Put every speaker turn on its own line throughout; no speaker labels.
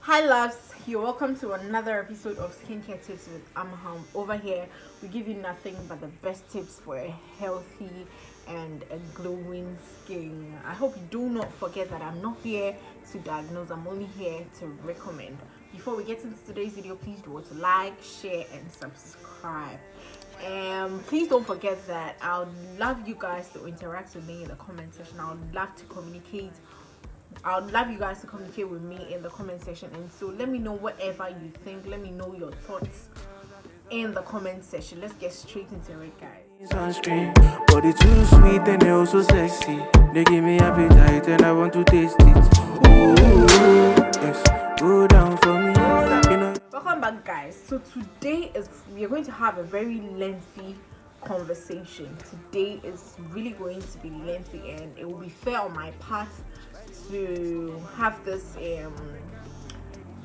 Hi loves, you're welcome to another episode of Skincare Tips with Halm. Over here, we give you nothing but the best tips for a healthy and a glowing skin. I hope you do not forget that I'm not here to diagnose, I'm only here to recommend. Before we get into today's video, please do to like, share, and subscribe. Please don't forget that I would love you guys to interact with me in the comment section. I would love to communicate. I would love you guys to communicate with me in the comment section, and so let me know whatever you think. Let me know your thoughts in the comment section. Let's get straight into it, guys.
Sunscreen, body too sweet and they also sexy. They give me appetite and I want to taste it. Ooh, yes, go down for me.
Welcome back, guys. So today we are going to have a very lengthy conversation. Today is really going to be lengthy, and it will be fair on my part to have this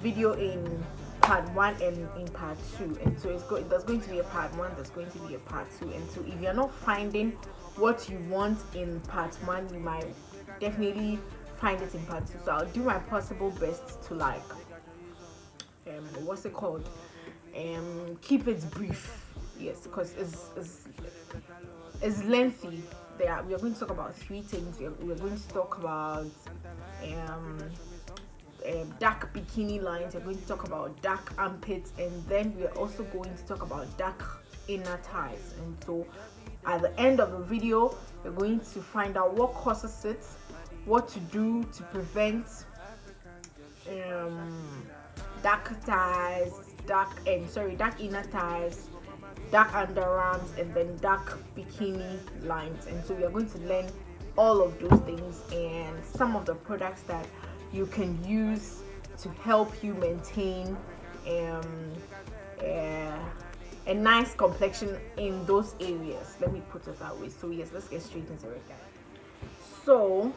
video in part 1 and in part 2, and so there's going to be a part 1, there's going to be a part 2, and so if you're not finding what you want in part 1, you might definitely find it in part 2. So I'll do my possible best to what's it called, keep it brief. Yes, because it's lengthy. We are going to talk about 3 things. We are going to talk about dark bikini lines. We're going to talk about dark armpits, and then we are also going to talk about dark inner thighs. And so at the end of the video, we're going to find out what causes it, what to do to prevent dark thighs, dark inner thighs, dark underarms, and then dark bikini lines. And so we are going to learn all of those things and some of the products that you can use to help you maintain a nice complexion in those areas. Let me put it that way. So yes, let's get straight into it, guys. So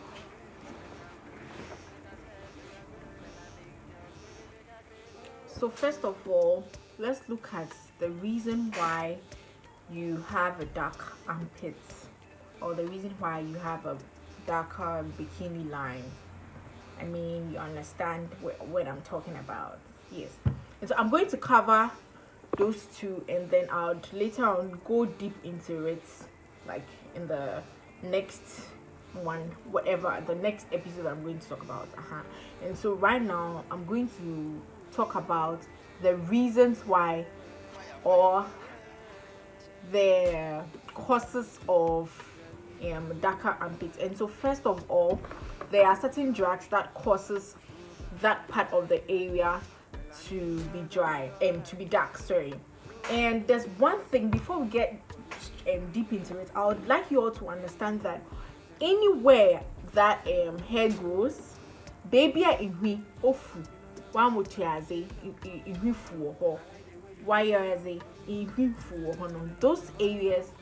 first of all, let's look at the reason why you have a dark armpit, or the reason why you have a darker bikini line. I mean, you understand what I'm talking about. Yes. And so I'm going to cover those 2, and then I'll later on go deep into it, like in the next one, whatever the next episode I'm going to talk about. And so right now I'm going to talk about the reasons why, or the causes of darker armpits. And so first of all, there are certain drugs that causes that part of the area to be dry and to be dark, and there's one thing before we get deep into it. I would like you all to understand that anywhere that hair grows, baby in ofu one motiaze in fu why in those areas,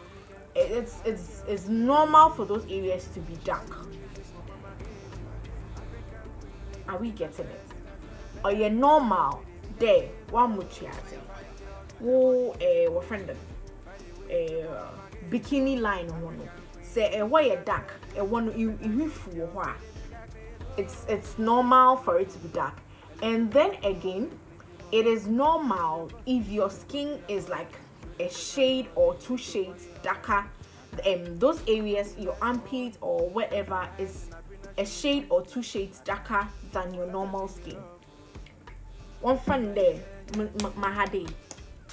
it's normal for those areas to be dark. Are we getting it? Or you're normal there one motiaze what friend bikini line say why you're dark one in fu it's normal for it to be dark. And then again, it is normal if your skin is like a shade or 2 shades darker. Those areas, your armpit or whatever, is a shade or 2 shades darker than your normal skin. One friend there, mahade,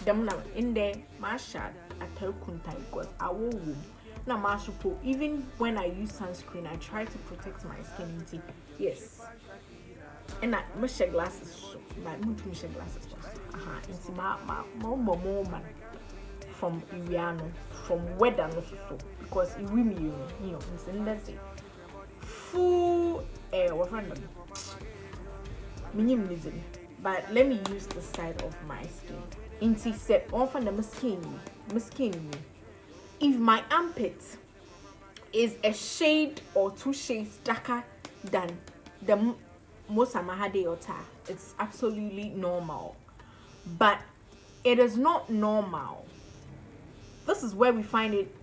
them in there, mashad at kuntai because I will now mashupo. Even when I use sunscreen, I try to protect my skin. Yes. And I must share glasses, but not to share glasses. It's my man from Iriano, from weather, so because it will me, it's in that day. Full what friend minimalism, but let me use the side of my skin. Inti said, often the skin. If my armpit is a shade or 2 shades darker than the most amahade ota, it's absolutely normal. But it is not normal. This is where we find it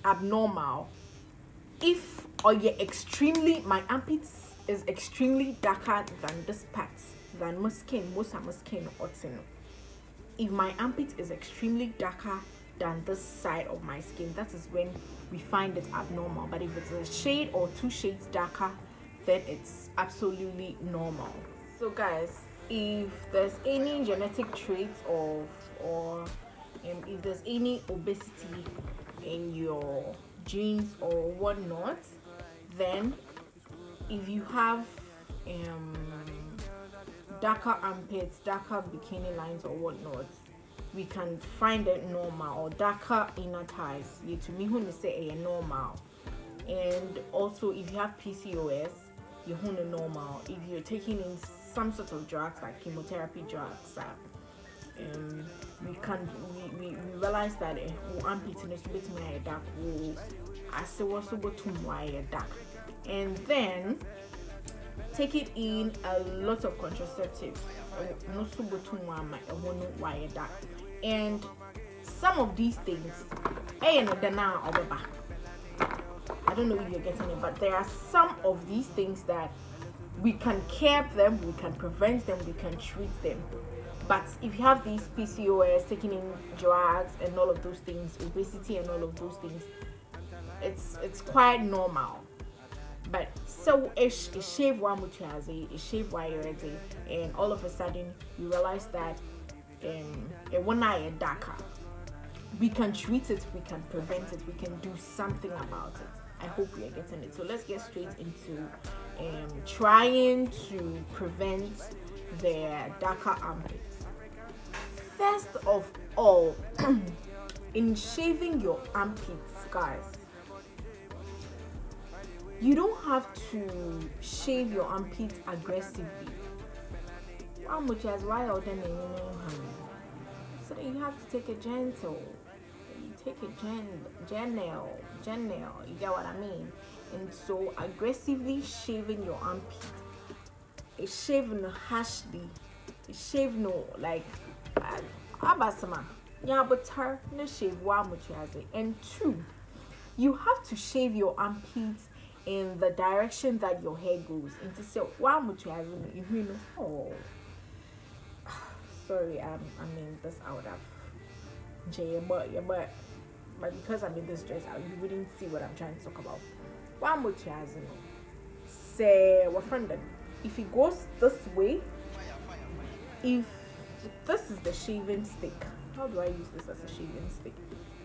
abnormal. If or you're extremely, my armpits is extremely darker than this part, than my skin, most of my skin or if my armpit is extremely darker than this side of my skin, that is when we find it abnormal. But if it's a shade or 2 shades darker, then it's absolutely normal. So guys, if there's any genetic traits or if there's any obesity in your genes or whatnot, then if you have darker armpits, darker bikini lines or whatnot, we can find it normal, or darker inner thighs. You to me who say a normal. And also if you have PCOS, you're normal. If you're taking in some sort of drugs like chemotherapy drugs, we realize that armpit is a bit more dark. I say what's about to wire dark, and then take it in a lot of contraceptives. No sugar to wire dark, and some of these things, I don't know if you're getting it, but there are some of these things that we can curb them, we can prevent them, we can treat them. But if you have these PCOS, taking in drugs and all of those things, obesity and all of those things, it's quite normal. But so a shave one which has a shave wire, and all of a sudden you realize that a one eye darker. We can treat it, we can prevent it, we can do something about it. I hope we are getting it. So let's get straight into trying to prevent the darker armpits. First of all, in shaving your armpits, guys, you don't have to shave your armpit aggressively. How much as wild than so you have to take a gentle. You take a gentle. You get what I mean? And so aggressively shaving your armpit, a shaving harshly, a shave no like abasama. Yeah, but her no shave one much as it. And 2, you have to shave your armpits in the direction that your hair goes. And to say one much as you know. Oh, sorry, I mean this I would have but because I'm in this dress, you wouldn't see what I'm trying to talk about. One more chance, say what friend, if it goes this way, if this is the shaving stick, how do I use this as a shaving stick?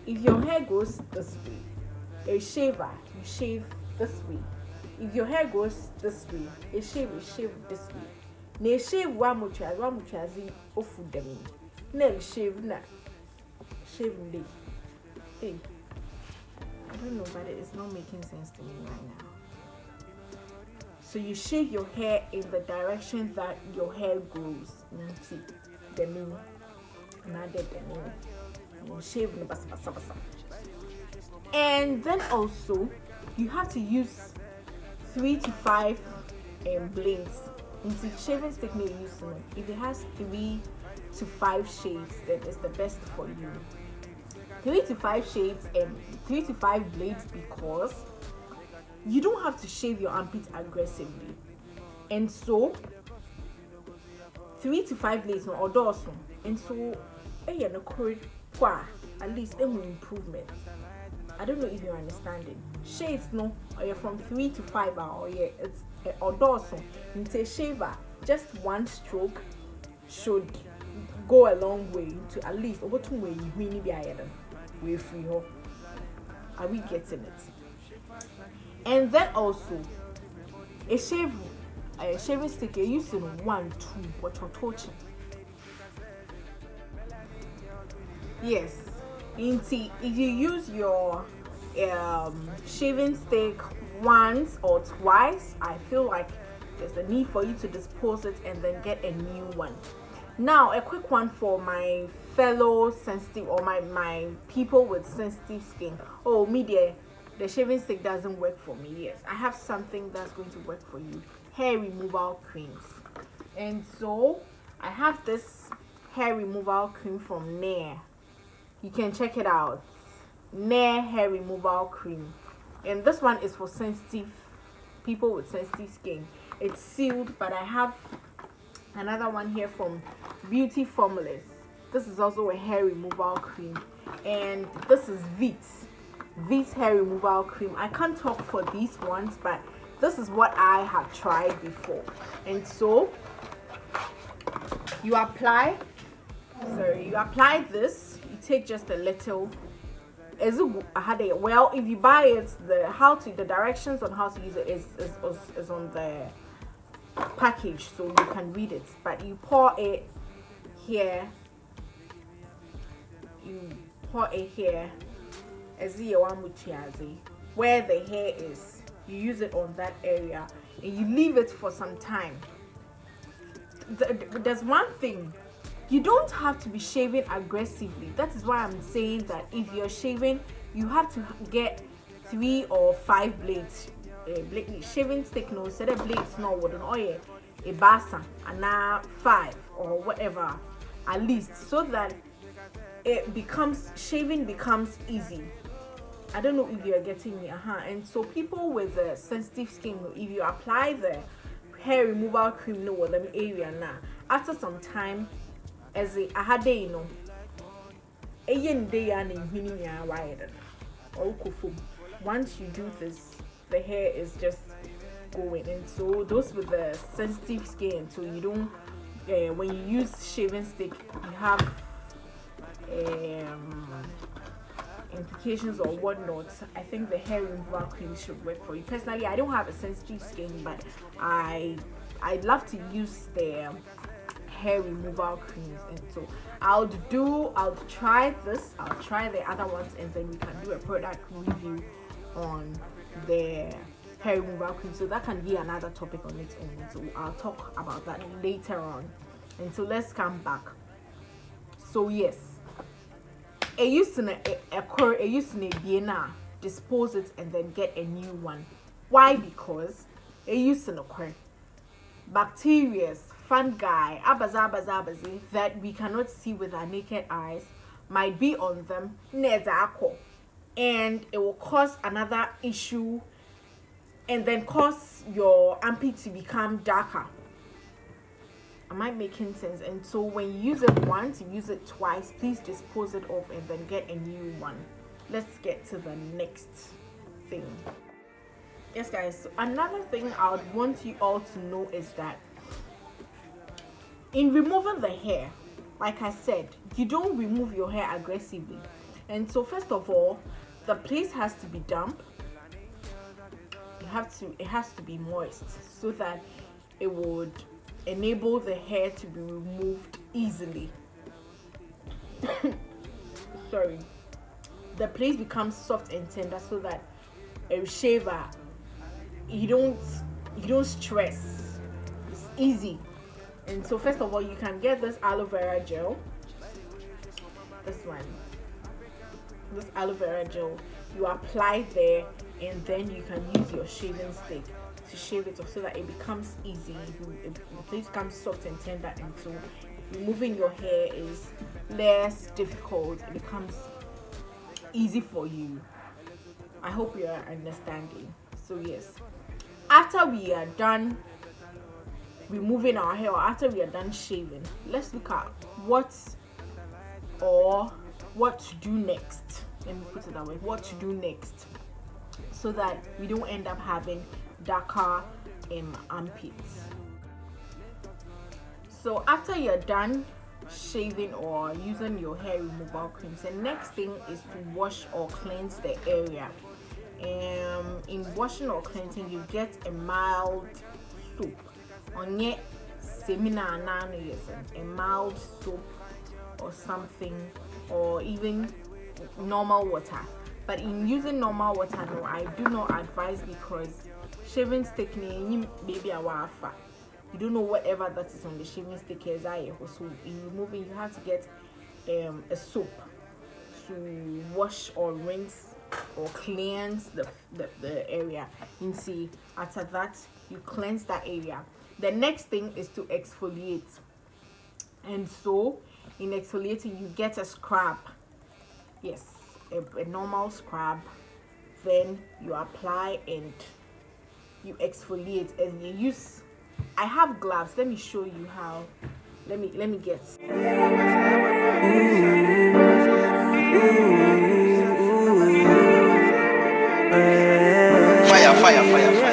If your hair goes this way, a shaver, you shave this way. If your hair goes this way, a shave this way. Ne shave one more chance, off them. Ne shave na. Shaving day. Hey, I don't know, but it's not making sense to me right now. So you shave your hair in the direction that your hair grows. See, the new, another the new. You shave the basa. And then also, you have to use 3 to 5 blades. Into shaving stick may use if it has 3 to 5 shades, then it's the best for you. 3 to 5 shades and 3 to 5 blades, because you don't have to shave your armpit aggressively. And so 3 to 5 blades no odoso. And so at least a improvement. I don't know if you're understanding. Shades no, or you're from 3 to 5 or it's odoso. Into shaver, just one stroke should go a long way to at least over 2 way you really be iron. We're free. Are we getting it? And then also a shaving stick you use in 1, 2 what you're touching. Yes. If you use your shaving stick once or twice, I feel like there's a need for you to dispose it and then get a new one. Now, a quick one for my fellow sensitive or my people with sensitive skin. Oh, media, the shaving stick doesn't work for me. Yes, I have something that's going to work for you. Hair removal creams. And so, I have this hair removal cream from Nair. You can check it out. Nair hair removal cream. And this one is for sensitive people with sensitive skin. it's sealed, but I have another one here from Beauty Formulas. This is also a hair removal cream, and this is Veet's hair removal cream. I can't talk for these ones, but this is what I have tried before. And so you apply this. You take just a little. Well, if you buy it, the directions on how to use it is on the package, so you can read it. But you pour it here. As you want where the hair is. You use it on that area, and you leave it for some time. There's one thing. You don't have to be shaving aggressively. That is why I'm saying that if you're shaving, you have to get 3 or 5 blades. Shaving stick, no, set of blades, no, wooden oil, a basa, and now 5 or whatever, at least, so that shaving becomes easy. I don't know if you're getting me, And so people with sensitive skin, if you apply the hair removal cream, no, them area now, after some time, as a had day, you know, a yen day and in mini wired or kufu. Once you do this, the hair is just going. And so those with the sensitive skin, so you don't when you use shaving stick, you have implications or whatnot. I think the hair removal cream should work for you. Personally, I don't have a sensitive skin, but I'd love to use the hair removal creams, and so I'll try this, I'll try the other ones, and then we can do a product review on the hair removal cream. So that can be another topic on its own, so I'll talk about that later on. And so let's come back. So yes, I used to dispose it and then get a new one. Why? Because I used to bacteria, fungi, abazi that we cannot see with our naked eyes might be on them, and it will cause another issue, and then cause your armpit to become darker. Am I making sense? And so when you use it once, you use it twice, please dispose it off and then get a new one. Let's get to the next thing. Yes, guys, so another thing I would want you all to know is that in removing the hair, like I said, you don't remove your hair aggressively. And so first of all, the place has to be damp. It has to be moist, so that it would enable the hair to be removed easily. Sorry. The place becomes soft and tender, so that a shaver, you don't stress. It's easy. And so first of all, you can get this aloe vera gel. This aloe vera gel, you apply there, and then you can use your shaving stick to shave it off, so that it becomes easy. The place becomes soft and tender, and so removing your hair is less difficult. It becomes easy for you. I hope you are understanding. So yes, after we are done removing our hair, or after we are done shaving, let's look at what to do next. Let me put it that way. What to do next, so that we don't end up having darker armpits. So after you're done shaving or using your hair removal creams, the next thing is to wash or cleanse the area. In washing or cleansing, you get a mild soap. On your seminar, a mild soap or something, or even normal water. But in using normal water, no, I do not advise, because shaving stick, baby, you don't know whatever that is on the shaving stick is. So in removing, you have to get a soap to wash or rinse or cleanse the area. You see, after that, you cleanse that area. The next thing is to exfoliate. And so in exfoliating, you get a scrub. Yes, a normal scrub. Then you apply and you exfoliate, and you use I have gloves. Let me show you how. Let me get.
Fire, fire, fire, fire.